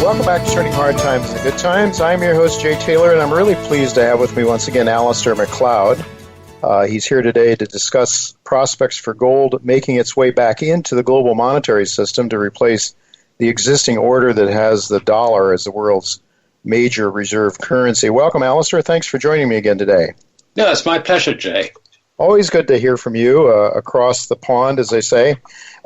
Welcome back to Turning Hard Times into Good Times. I'm your host, Jay Taylor, and I'm really pleased to have with me once again Alasdair Macleod. He's here today to discuss prospects for gold making its way back into the global monetary system to replace the existing order that has the dollar as the world's major reserve currency. Welcome, Alasdair. Thanks for joining me again today. Yeah, it's my pleasure, Jay. Always good to hear from you across the pond, as they say.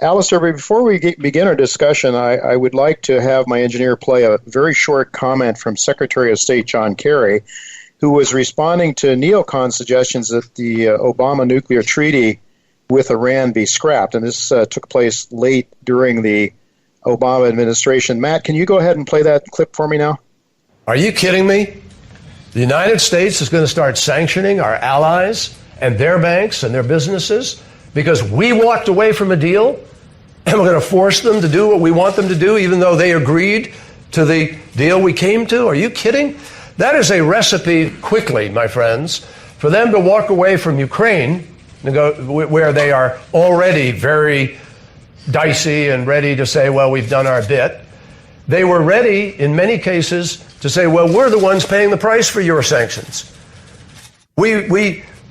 Alasdair, before we begin our discussion, I would like to have my engineer play a very short comment from Secretary of State John Kerry, who was responding to neocon suggestions that the Obama nuclear treaty with Iran be scrapped. And this took place late during the Obama administration. Matt, can you go ahead and play that clip for me now? Are you kidding me? The United States is going to start sanctioning our allies and their banks and their businesses because we walked away from a deal, and we're going to force them to do what we want them to do even though they agreed to the deal we came to? Are you kidding? That is a recipe quickly, my friends, for them to walk away from Ukraine, where they are already very dicey and ready to say, well, we've done our bit. They were ready, in many cases, to say, well, we're the ones paying the price for your sanctions.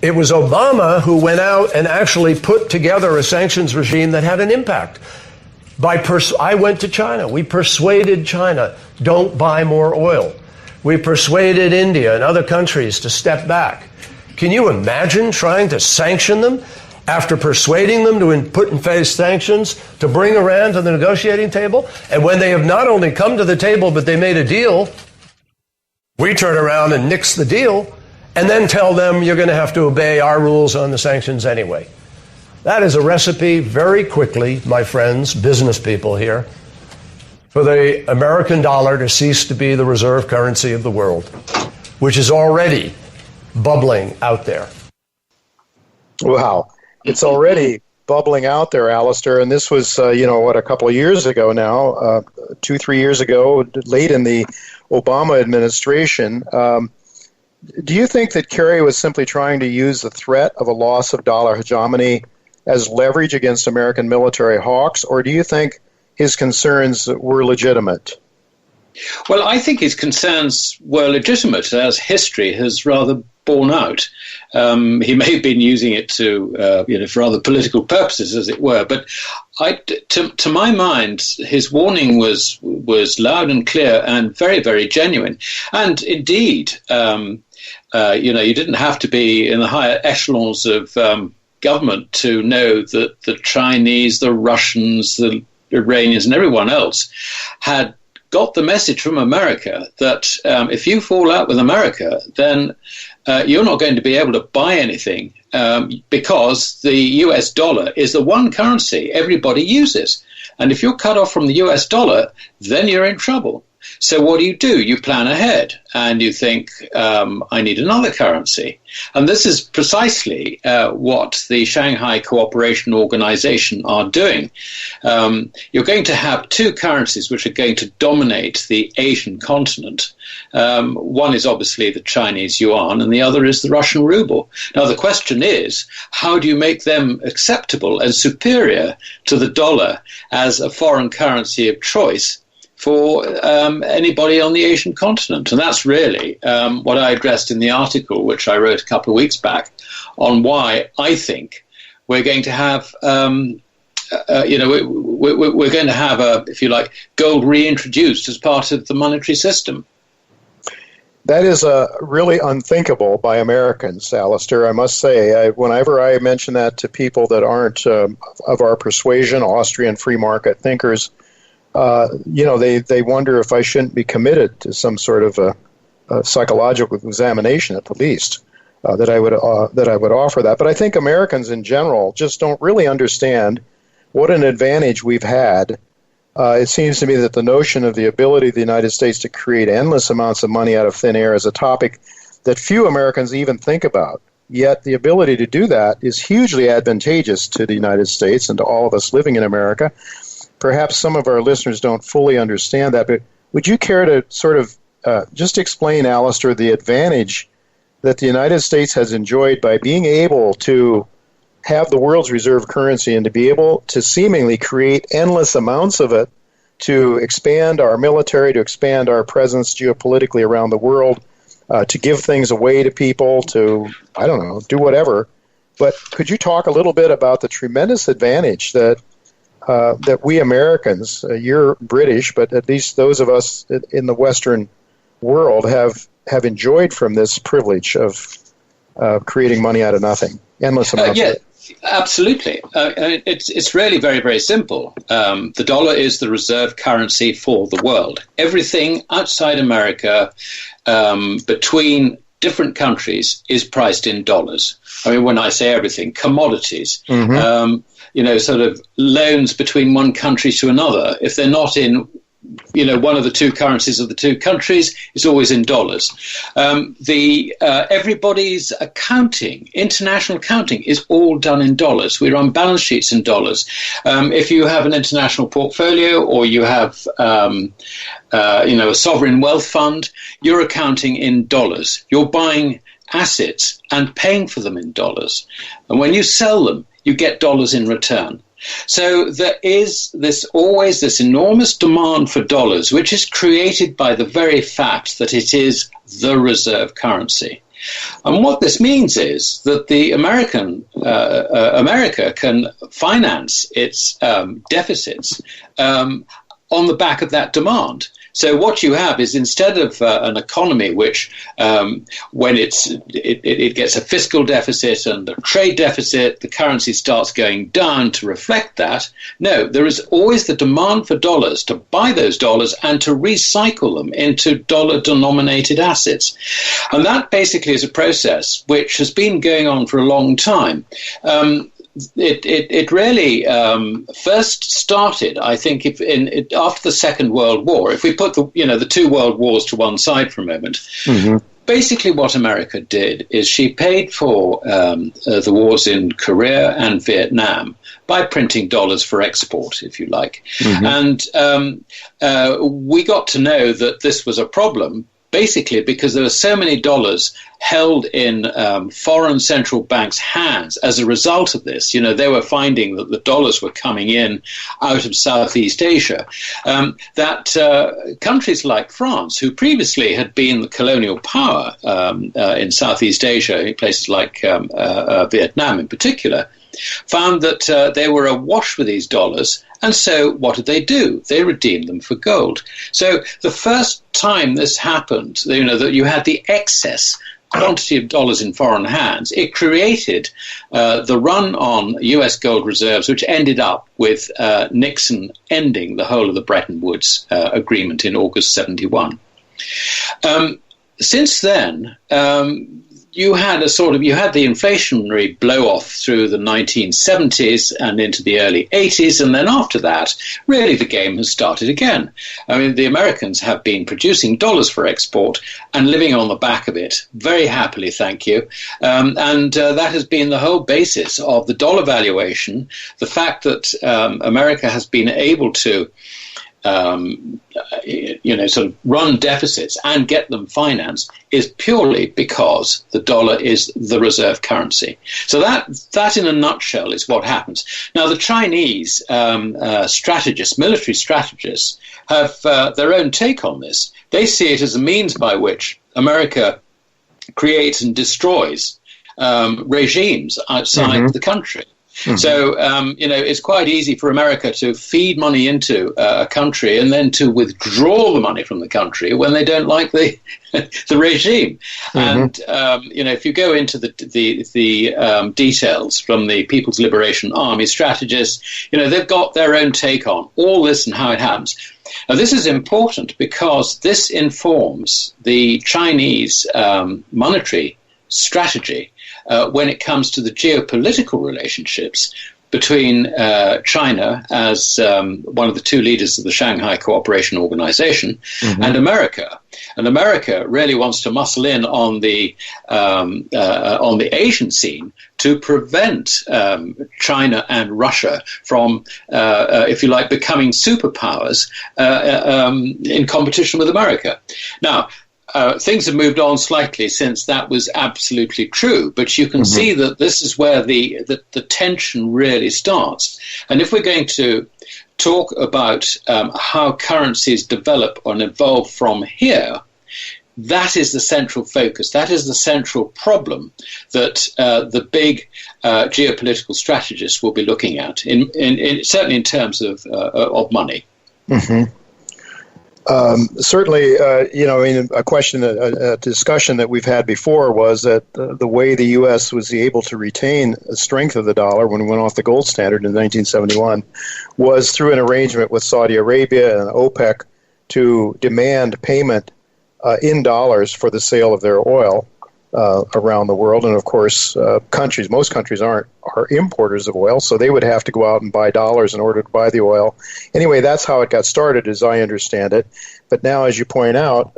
It was Obama who went out and actually put together a sanctions regime that had an impact. I went to China. We persuaded China, don't buy more oil. We persuaded India and other countries to step back. Can you imagine trying to sanction them after persuading them to put in place sanctions to bring Iran to the negotiating table? And when they have not only come to the table, but they made a deal, we turn around and nix the deal and then tell them you're going to have to obey our rules on the sanctions anyway. That is a recipe very quickly, my friends, business people here, for the American dollar to cease to be the reserve currency of the world, which is already bubbling out there. Wow. It's already bubbling out there, Alasdair, and this was, a couple of years ago now, 2-3 years ago, late in the Obama administration. Do you think that Kerry was simply trying to use the threat of a loss of dollar hegemony as leverage against American military hawks, or do you think his concerns were legitimate? Well, I think his concerns were legitimate, as history has rather borne out. He may have been using it for other political purposes, as it were. But to my mind, his warning was loud and clear and very, very genuine. And indeed, you didn't have to be in the higher echelons of government to know that the Chinese, the Russians, the Iranians, and everyone else had got the message from America that if you fall out with America, then you're not going to be able to buy anything because the US dollar is the one currency everybody uses. And if you're cut off from the US dollar, then you're in trouble. So what do? You plan ahead and you think, I need another currency. And this is precisely what the Shanghai Cooperation Organization are doing. You're going to have two currencies which are going to dominate the Asian continent. One is obviously the Chinese yuan and the other is the Russian ruble. Now, the question is, how do you make them acceptable and superior to the dollar as a foreign currency of choice for anybody on the Asian continent? And that's really what I addressed in the article, which I wrote a couple of weeks back, on why I think we're going to have, we're going to have, if you like, gold reintroduced as part of the monetary system. That is really unthinkable by Americans, Alasdair, I must say. Whenever I mention that to people that aren't of our persuasion, Austrian free market thinkers, they wonder if I shouldn't be committed to some sort of a psychological examination at the least, that I would offer that. But I think Americans in general just don't really understand what an advantage we've had. It seems to me that the notion of the ability of the United States to create endless amounts of money out of thin air is a topic that few Americans even think about. Yet the ability to do that is hugely advantageous to the United States and to all of us living in America. Perhaps some of our listeners don't fully understand that, but would you care to sort of just explain, Alasdair, the advantage that the United States has enjoyed by being able to have the world's reserve currency and to be able to seemingly create endless amounts of it to expand our military, to expand our presence geopolitically around the world, to give things away to people, to, I don't know, do whatever. But could you talk a little bit about the tremendous advantage that we Americans, you're British, but at least those of us in the Western world have enjoyed from this privilege of creating money out of nothing, endless amounts of it? Absolutely. It's really very, very simple. The dollar is the reserve currency for the world. Everything outside America, between different countries, is priced in dollars. I mean, when I say everything, commodities, sort of loans between one country to another, if they're not in one of the two currencies of the two countries, is always in dollars. Everybody's accounting, international accounting, is all done in dollars. We run balance sheets in dollars. If you have an international portfolio or you have, a sovereign wealth fund, you're accounting in dollars. You're buying assets and paying for them in dollars. And when you sell them, you get dollars in return. So there is always this enormous demand for dollars, which is created by the very fact that it is the reserve currency. And what this means is that the America can finance its deficits on the back of that demand. So what you have is, instead of an economy which, when it gets a fiscal deficit and a trade deficit, the currency starts going down to reflect that. No, there is always the demand for dollars, to buy those dollars and to recycle them into dollar-denominated assets. And that basically is a process which has been going on for a long time. It really first started, I think, after the Second World War. If we put the two world wars to one side for a moment, basically what America did is she paid for the wars in Korea and Vietnam by printing dollars for export, if you like. And we got to know that this was a problem, basically because there were so many dollars held in foreign central banks' hands as a result of this. They were finding that the dollars were coming in out of Southeast Asia, that countries like France, who previously had been the colonial power in Southeast Asia, in places like Vietnam in particular, found that they were awash with these dollars. And so what did they do? They redeemed them for gold. So the first time this happened, that you had the excess quantity of dollars in foreign hands, it created the run on U.S. gold reserves, which ended up with Nixon ending the whole of the Bretton Woods agreement in August 71. Since then, you had the inflationary blow-off through the 1970s and into the early 80s, and then after that, really the game has started again. I mean, the Americans have been producing dollars for export and living on the back of it very happily, thank you. And that has been the whole basis of the dollar valuation, the fact that America has been able to sort of run deficits and get them financed is purely because the dollar is the reserve currency. So that in a nutshell is what happens. Now, the Chinese military strategists, have their own take on this. They see it as a means by which America creates and destroys regimes outside the country. So, it's quite easy for America to feed money into a country and then to withdraw the money from the country when they don't like the regime. And, if you go into the details from the People's Liberation Army strategists, they've got their own take on all this and how it happens. Now, this is important because this informs the Chinese monetary strategy when it comes to the geopolitical relationships between China as one of the two leaders of the Shanghai Cooperation Organization and America. And America really wants to muscle in on the Asian scene to prevent China and Russia from, if you like, becoming superpowers in competition with America. Now, things have moved on slightly since that was absolutely true, but you can see that this is where the tension really starts. And if we're going to talk about how currencies develop and evolve from here, that is the central focus. That is the central problem that the big geopolitical strategists will be looking at, certainly in terms of money. Mm-hmm. Certainly, a discussion that we've had before was that the way the U.S. was able to retain the strength of the dollar when we went off the gold standard in 1971 was through an arrangement with Saudi Arabia and OPEC to demand payment in dollars for the sale of their oil around the world. And of course, most countries are importers of oil, so they would have to go out and buy dollars in order to buy the oil. Anyway, that's how it got started, as I understand it. But now, as you point out,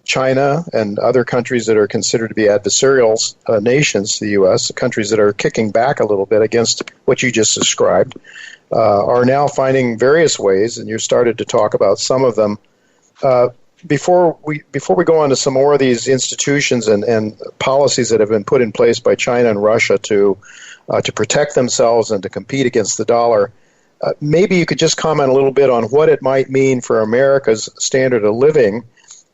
China and other countries that are considered to be adversarial nations to the U.S., countries that are kicking back a little bit against what you just described, are now finding various ways, and you started to talk about some of them. Before we go on to some more of these institutions and policies that have been put in place by China and Russia to protect themselves and to compete against the dollar, maybe you could just comment a little bit on what it might mean for America's standard of living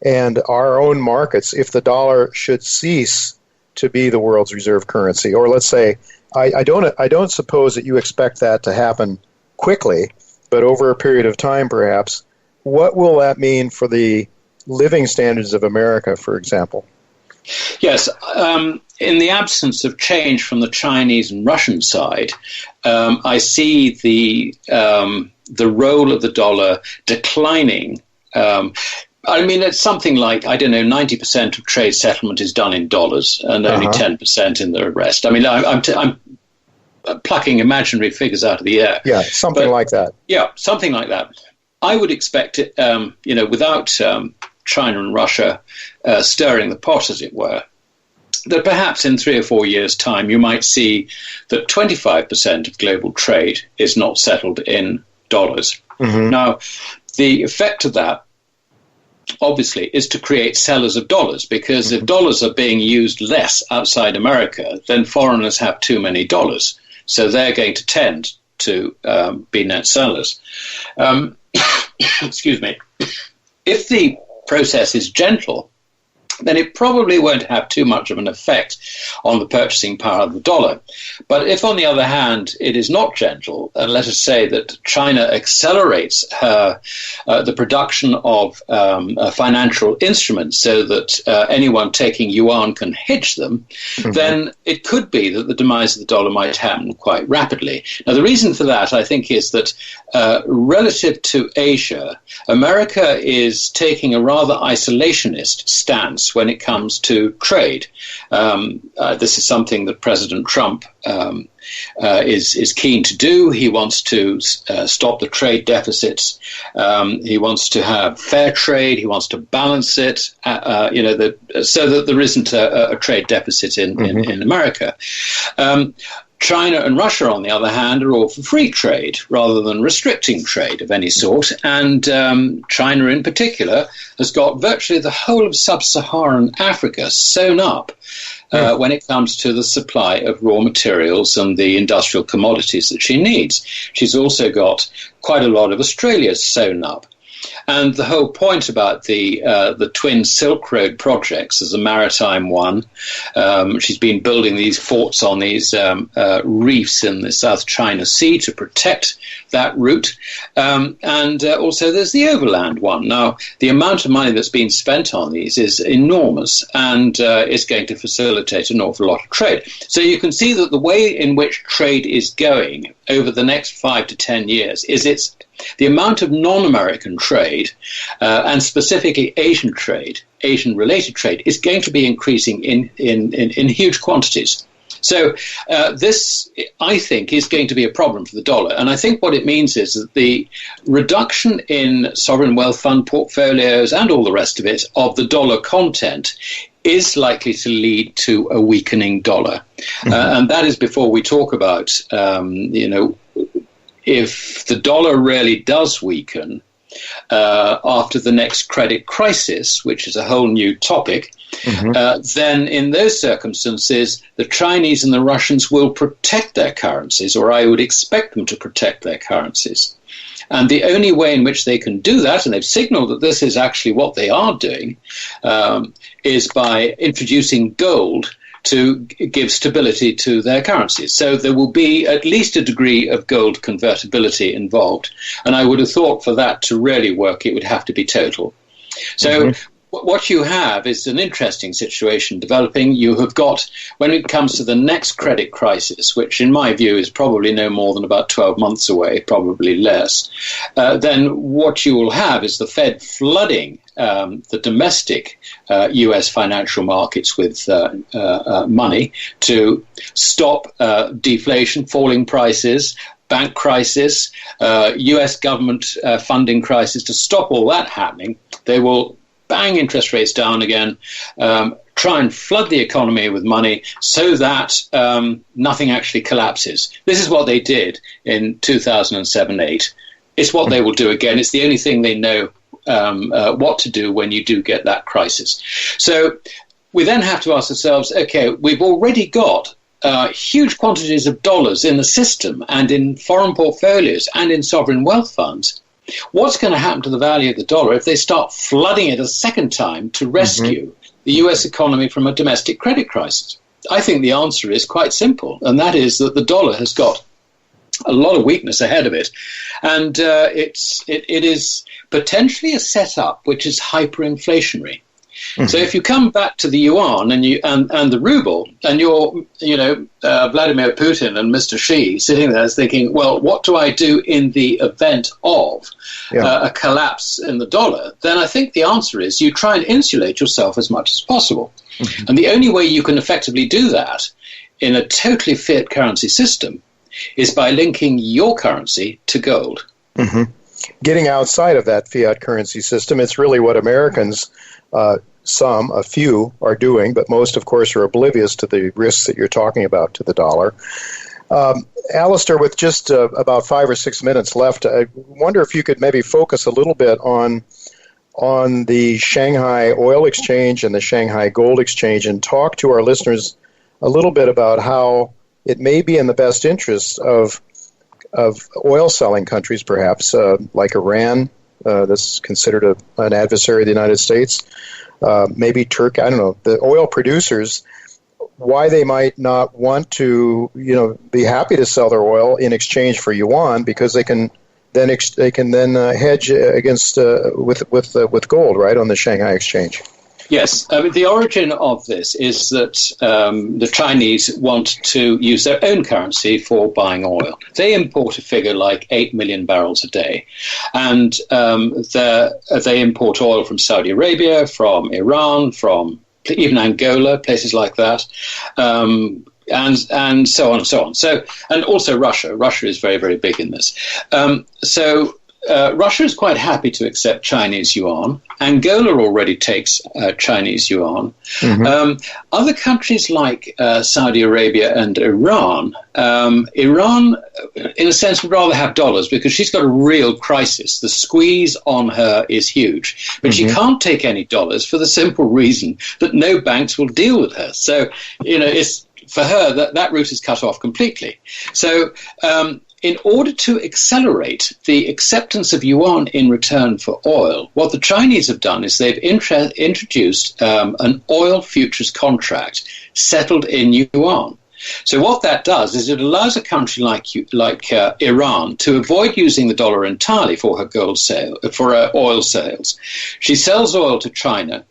and our own markets if the dollar should cease to be the world's reserve currency. Or let's say, I don't suppose that you expect that to happen quickly, but over a period of time perhaps. What will that mean for the living standards of America, for example? Yes. In the absence of change from the Chinese and Russian side, I see the role of the dollar declining. It's something like, 90% of trade settlement is done in dollars and only 10% in the rest. I'm plucking imaginary figures out of the air. Yeah, something like that. Yeah, something like that. I would expect it, without China and Russia stirring the pot, as it were, that perhaps in 3 or 4 years' time you might see that 25% of global trade is not settled in dollars. Mm-hmm. Now, the effect of that, obviously, is to create sellers of dollars, because if dollars are being used less outside America, then foreigners have too many dollars. So they're going to tend to be net sellers. Excuse me. If the process is gentle, then it probably won't have too much of an effect on the purchasing power of the dollar. But if, on the other hand, it is not gentle, and let us say that China accelerates the production of financial instruments so that anyone taking yuan can hedge them, then it could be that the demise of the dollar might happen quite rapidly. Now, the reason for that, I think, is that relative to Asia, America is taking a rather isolationist stance when it comes to trade. This is something that President Trump is keen to do. He wants to stop the trade deficits. He wants to have fair trade. He wants to balance it, so that there isn't a trade deficit in America. China and Russia, on the other hand, are all for free trade rather than restricting trade of any sort. And China in particular has got virtually the whole of sub-Saharan Africa sewn up when it comes to the supply of raw materials and the industrial commodities that she needs. She's also got quite a lot of Australia sewn up. And the whole point about the twin Silk Road projects as a maritime one, she's been building these forts on these reefs in the South China Sea to protect that route. And also there's the overland one. Now, the amount of money that's been spent on these is enormous and is going to facilitate an awful lot of trade. So you can see that the way in which trade is going over the next 5 to 10 years is the amount of non-American trade, and specifically Asian trade, Asian-related trade, is going to be increasing in huge quantities. So this, I think, is going to be a problem for the dollar. And I think what it means is that the reduction in sovereign wealth fund portfolios and all the rest of it, of the dollar content, is likely to lead to a weakening dollar. And that is before we talk about, if the dollar really does weaken after the next credit crisis, which is a whole new topic, then in those circumstances, the Chinese and the Russians will protect their currencies, or I would expect them to protect their currencies. And the only way in which they can do that, and they've signaled that this is actually what they are doing, is by introducing gold to give stability to their currencies. So there will be at least a degree of gold convertibility involved. And I would have thought for that to really work, it would have to be total. So what you have is an interesting situation developing. You have got, when it comes to the next credit crisis, which in my view is probably no more than about 12 months away, probably less, then what you will have is the Fed flooding the domestic U.S. financial markets with money to stop deflation, falling prices, bank crisis, U.S. government funding crisis. To stop all that happening, they will bang interest rates down again, try and flood the economy with money so that nothing actually collapses. This is what they did in 2007-8. It's what they will do again. It's the only thing they know what to do when you do get that crisis. So we then have to ask ourselves, okay, we've already got huge quantities of dollars in the system and in foreign portfolios and in sovereign wealth funds. What's going to happen to the value of the dollar if they start flooding it a second time to rescue the U.S. economy from a domestic credit crisis? I think the answer is quite simple, and that is that the dollar has got a lot of weakness ahead of it, and it is potentially a setup which is hyperinflationary. So if you come back to the yuan and the ruble, and you're Vladimir Putin and Mr. Xi sitting there thinking, well, what do I do in the event of a collapse in the dollar? Then I think the answer is you try and insulate yourself as much as possible. And the only way you can effectively do that in a totally fiat currency system is by linking your currency to gold. Getting outside of that fiat currency system, it's really what Americans, a few are doing, but most, of course, are oblivious to the risks that you're talking about to the dollar. Alistair, with just about 5 or 6 minutes left, I wonder if you could maybe focus a little bit on the Shanghai Oil Exchange and the Shanghai Gold Exchange and talk to our listeners a little bit about how it may be in the best interest of oil-selling countries, perhaps, like Iran, that's considered an adversary of the United States, maybe Turkey, I don't know, the oil producers, why they might not want to, be happy to sell their oil in exchange for yuan, because they can then hedge against with gold, right, on the Shanghai Exchange. Yes, the origin of this is that the Chinese want to use their own currency for buying oil. They import a figure like 8 million barrels a day, and they import oil from Saudi Arabia, from Iran, from even Angola, places like that, and so on and so on. So, and also Russia. Russia is very, very big in this. Russia is quite happy to accept Chinese yuan. Angola already takes Chinese yuan. Other countries like Saudi Arabia and Iran, Iran, in a sense, would rather have dollars because she's got a real crisis. The squeeze on her is huge. But she can't take any dollars for the simple reason that no banks will deal with her. So, it's for her that route is cut off completely. So, in order to accelerate the acceptance of yuan in return for oil, what the Chinese have done is they've introduced an oil futures contract settled in yuan. So what that does is it allows a country like Iran to avoid using the dollar entirely for her oil sales. She sells oil to China.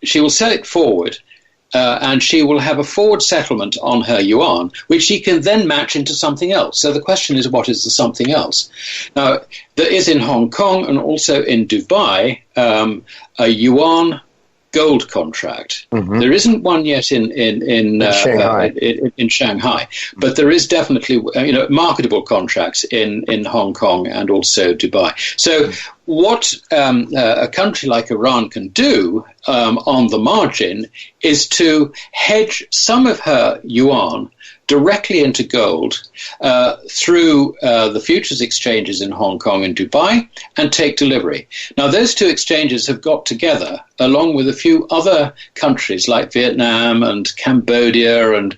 She will sell it forward. And she will have a forward settlement on her yuan, which she can then match into something else. So the question is, what is the something else? Now, there is in Hong Kong and also in Dubai a yuan gold contract. There isn't one yet in Shanghai, but there is definitely marketable contracts in Hong Kong and also Dubai. So what a country like Iran can do on the margin is to hedge some of her yuan directly into gold through the futures exchanges in Hong Kong and Dubai and take delivery. Now, those two exchanges have got together along with a few other countries like Vietnam and Cambodia and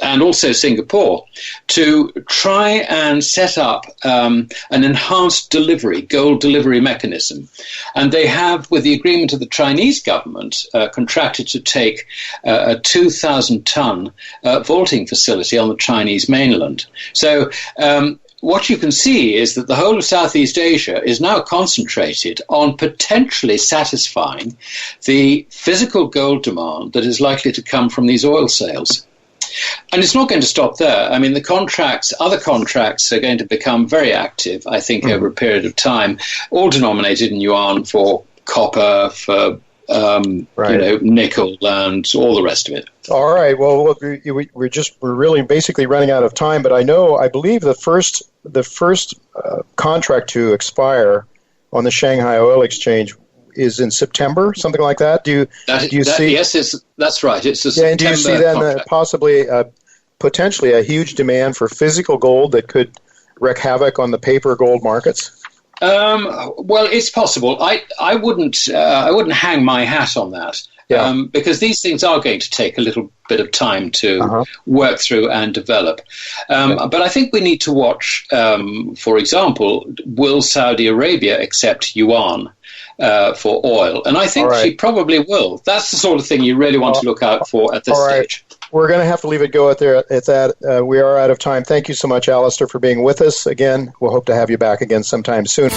and also Singapore, to try and set up an enhanced gold delivery mechanism. And they have, with the agreement of the Chinese government, contracted to take a 2,000-ton vaulting facility on the Chinese mainland. So what you can see is that the whole of Southeast Asia is now concentrated on potentially satisfying the physical gold demand that is likely to come from these oil sales. And it's not going to stop there. I mean, other contracts are going to become very active, I think, over a period of time, all denominated in yuan for copper, for nickel, and all the rest of it. All right. Well, look, we're really basically running out of time. But I believe the first contract to expire on the Shanghai Oil Exchange is in September, something like that. Do you see? Yes, that's right. It's a September. And do you see then possibly potentially a huge demand for physical gold that could wreak havoc on the paper gold markets? Well, it's possible. I wouldn't hang my hat on that. Yeah. Because these things are going to take a little bit of time to work through and develop. But I think we need to watch, for example, will Saudi Arabia accept yuan for oil? And I think she probably will. That's the sort of thing you really want to look out for at this stage. We're going to have to leave it go at that. We are out of time. Thank you so much, Alistair, for being with us. Again, we'll hope to have you back again sometime soon.